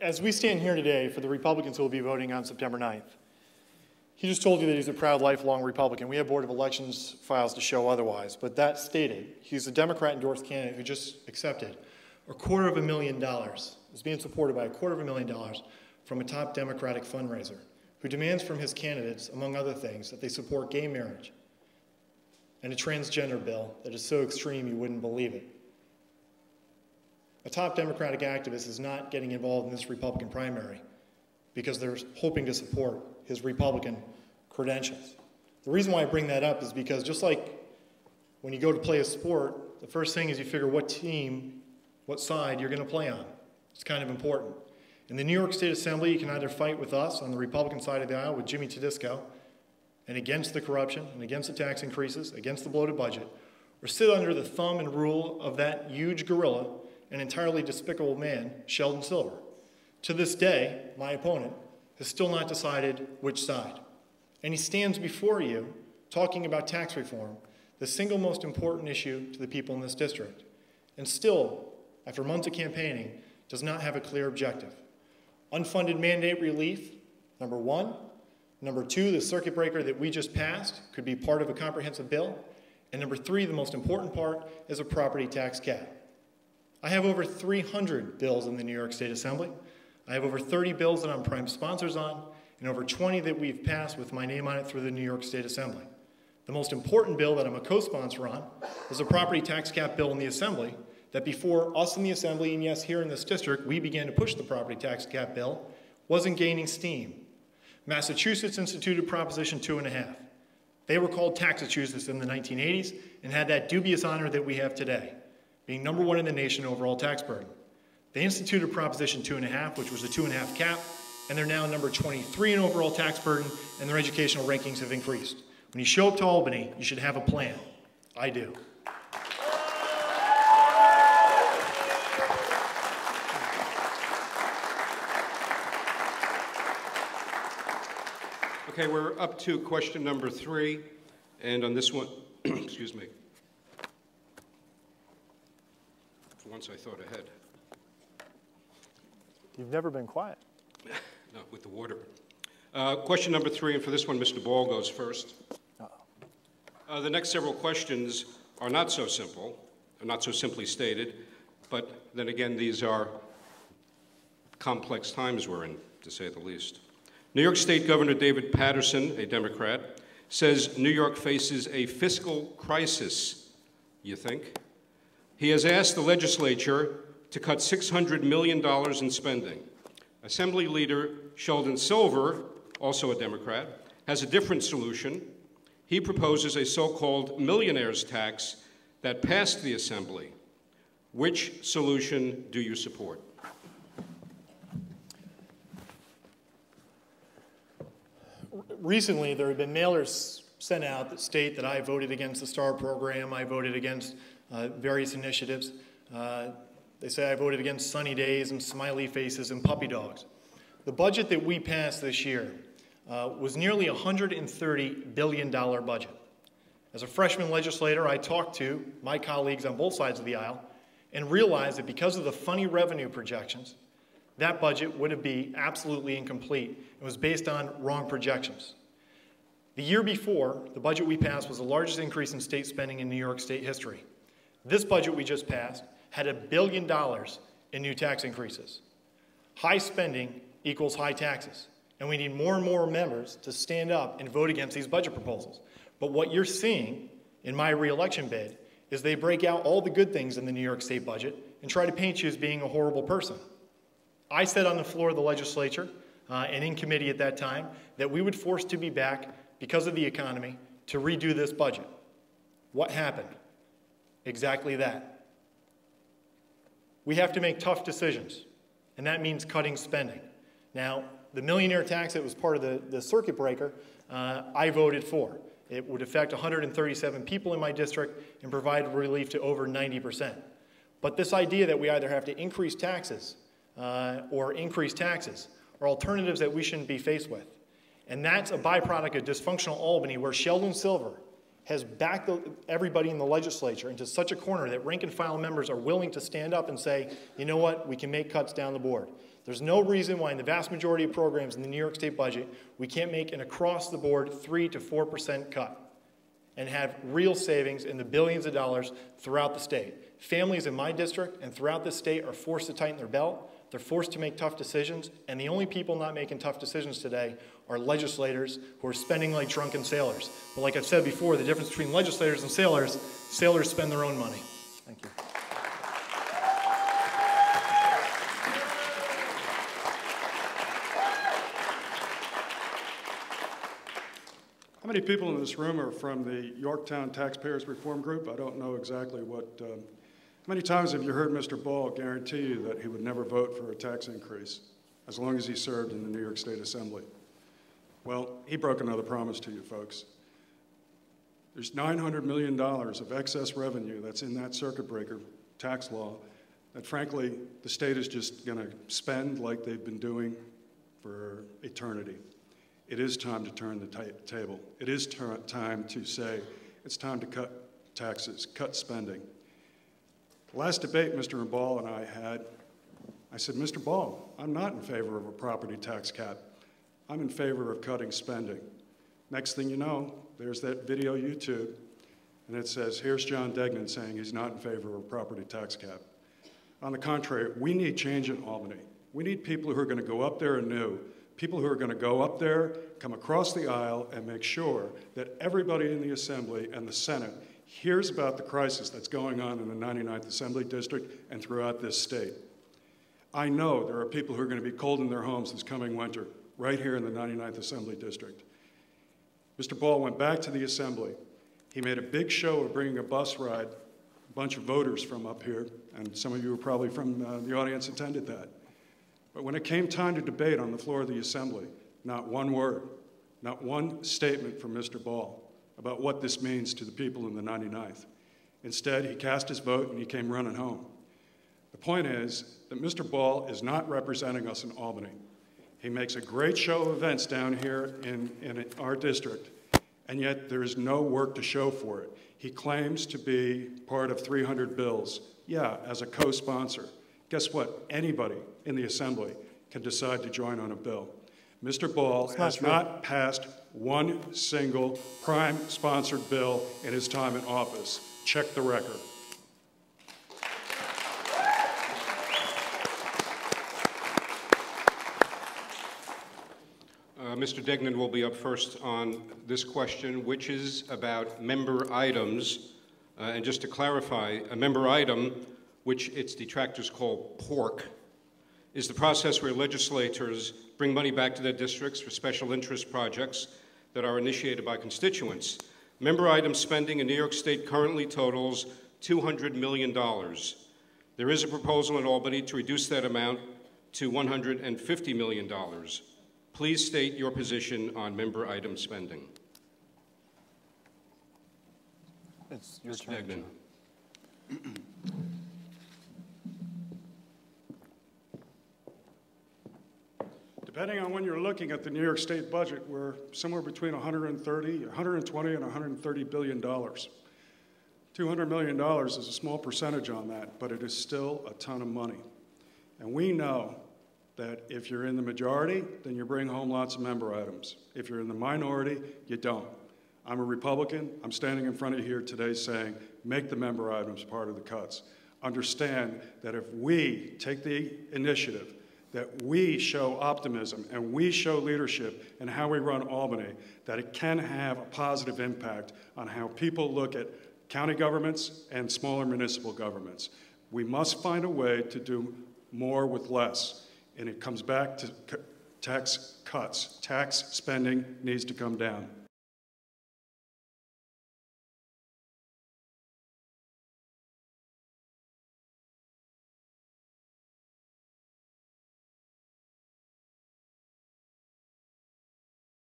As we stand here today for the Republicans who will be voting on September 9th, he just told you that he's a proud, lifelong Republican. We have Board of Elections files to show otherwise, but that stated, he's a Democrat-endorsed candidate who just accepted $250,000, is being supported by $250,000 from a top Democratic fundraiser, who demands from his candidates, among other things, that they support gay marriage and a transgender bill that is so extreme you wouldn't believe it. A top Democratic activist is not getting involved in this Republican primary because they're hoping to support his Republican credentials. The reason why I bring that up is because just like when you go to play a sport, the first thing is you figure what team, what side you're going to play on. It's kind of important. In the New York State Assembly, you can either fight with us on the Republican side of the aisle with Jimmy Tedisco and against the corruption and against the tax increases, against the bloated budget, or sit under the thumb and rule of that huge gorilla, an entirely despicable man, Sheldon Silver. To this day, my opponent has still not decided which side. And he stands before you talking about tax reform, the single most important issue to the people in this district. And still, after months of campaigning, does not have a clear objective. Unfunded mandate relief, number one. Number two, the circuit breaker that we just passed could be part of a comprehensive bill. And number three, the most important part, is a property tax cap. I have over 300 bills in the New York State Assembly. I have over 30 bills that I'm prime sponsors on, and over 20 that we've passed with my name on it through the New York State Assembly. The most important bill that I'm a co-sponsor on is a property tax cap bill in the Assembly that before us in the Assembly, and yes, here in this district, we began to push the property tax cap bill, wasn't gaining steam. Massachusetts instituted Proposition 2.5. They were called Taxachusetts in the 1980s and had that dubious honor that we have today, being number one in the nation overall tax burden. They instituted Proposition 2.5, which was a 2.5 cap, and they're now number 23 in overall tax burden, and their educational rankings have increased. When you show up to Albany, you should have a plan. I do. Okay, we're up to question number 3, and on this one, excuse me. For once I thought ahead. You've never been quiet. No, with the water. Question number 3, and for this one, Mr. Ball goes first. The next several questions are not so simple, or not so simply stated, but then again, these are complex times we're in, to say the least. New York State Governor David Paterson, a Democrat, says New York faces a fiscal crisis, you think? He has asked the legislature to cut $600 million in spending. Assembly Leader Sheldon Silver, also a Democrat, has a different solution. He proposes a so-called millionaire's tax that passed the Assembly. Which solution do you support? Recently, there have been mailers sent out that state that I voted against the STAR program, I voted against various initiatives. They say I voted against sunny days and smiley faces and puppy dogs. The budget that we passed this year was nearly a $130 billion budget. As a freshman legislator, I talked to my colleagues on both sides of the aisle and realized that because of the funny revenue projections, that budget would be absolutely incomplete. It was based on wrong projections. The year before, the budget we passed was the largest increase in state spending in New York State history. This budget we just passed had $1 billion in new tax increases. High spending equals high taxes, and we need more and more members to stand up and vote against these budget proposals. But what you're seeing in my re-election bid is they break out all the good things in the New York State budget and try to paint you as being a horrible person. I said on the floor of the legislature and in committee at that time that we would force to be back because of the economy to redo this budget. What happened? Exactly that. We have to make tough decisions, and that means cutting spending. Now, the millionaire tax that was part of the circuit breaker, I voted for. It would affect 137 people in my district and provide relief to over 90%. But this idea that we either have to increase taxes or increase taxes are alternatives that we shouldn't be faced with. And that's a byproduct of dysfunctional Albany, where Sheldon Silver has backed everybody in the legislature into such a corner that rank and file members are willing to stand up and say, you know what, we can make cuts down the board. There's no reason why in the vast majority of programs in the New York State budget, we can't make an across-the-board 3 to 4% cut and have real savings in the billions of dollars throughout the state. Families in my district and throughout this state are forced to tighten their belt. They're forced to make tough decisions, and the only people not making tough decisions today are legislators who are spending like drunken sailors. But like I've said before, the difference between legislators and sailors spend their own money. Thank you. How many people in this room are from the Yorktown Taxpayers Reform Group? I don't know exactly what. How many times have you heard Mr. Ball guarantee you that he would never vote for a tax increase as long as he served in the New York State Assembly? Well, he broke another promise to you folks. There's $900 million of excess revenue that's in that circuit breaker tax law that, frankly, the state is just going to spend like they've been doing for eternity. It is time to turn the table. It is time to say it's time to cut taxes, cut spending. The last debate Mr. Ball and I had, I said, Mr. Ball, I'm not in favor of a property tax cap. I'm in favor of cutting spending. Next thing you know, there's that video YouTube, and it says, here's John Degnan saying he's not in favor of a property tax cap. On the contrary, we need change in Albany. We need people who are going to go up there anew, people who are going to go up there, come across the aisle, and make sure that everybody in the Assembly and the Senate hears about the crisis that's going on in the 99th Assembly District and throughout this state. I know there are people who are going to be cold in their homes this coming winter, right here in the 99th Assembly District. Mr. Ball went back to the Assembly. He made a big show of bringing a bus ride, a bunch of voters from up here, and some of you were probably from the audience attended that. But when it came time to debate on the floor of the Assembly, not one word, not one statement from Mr. Ball about what this means to the people in the 99th. Instead, he cast his vote and he came running home. The point is that Mr. Ball is not representing us in Albany. He makes a great show of events down here in our district, and yet there is no work to show for it. He claims to be part of 300 bills, yeah, as a co-sponsor. Guess what? Anybody in the Assembly can decide to join on a bill. Mr. Ball has not passed one single prime-sponsored bill in his time in office. Check the record. Mr. Degnan will be up first on this question, which is about member items. And just to clarify, a member item, which its detractors call pork, is the process where legislators bring money back to their districts for special interest projects that are initiated by constituents. Member item spending in New York State currently totals $200 million. There is a proposal in Albany to reduce that amount to $150 million. Please state your position on member item spending. It's your Mr. turn. Degnan. Depending on when you're looking at the New York State budget, we're somewhere between 120 and $130 billion. $200 million is a small percentage on that, but it is still a ton of money. And we know that if you're in the majority, then you bring home lots of member items. If you're in the minority, you don't. I'm a Republican. I'm standing in front of you here today saying, make the member items part of the cuts. Understand that if we take the initiative, that we show optimism and we show leadership in how we run Albany, that it can have a positive impact on how people look at county governments and smaller municipal governments. We must find a way to do more with less. And it comes back to tax cuts. Tax spending needs to come down.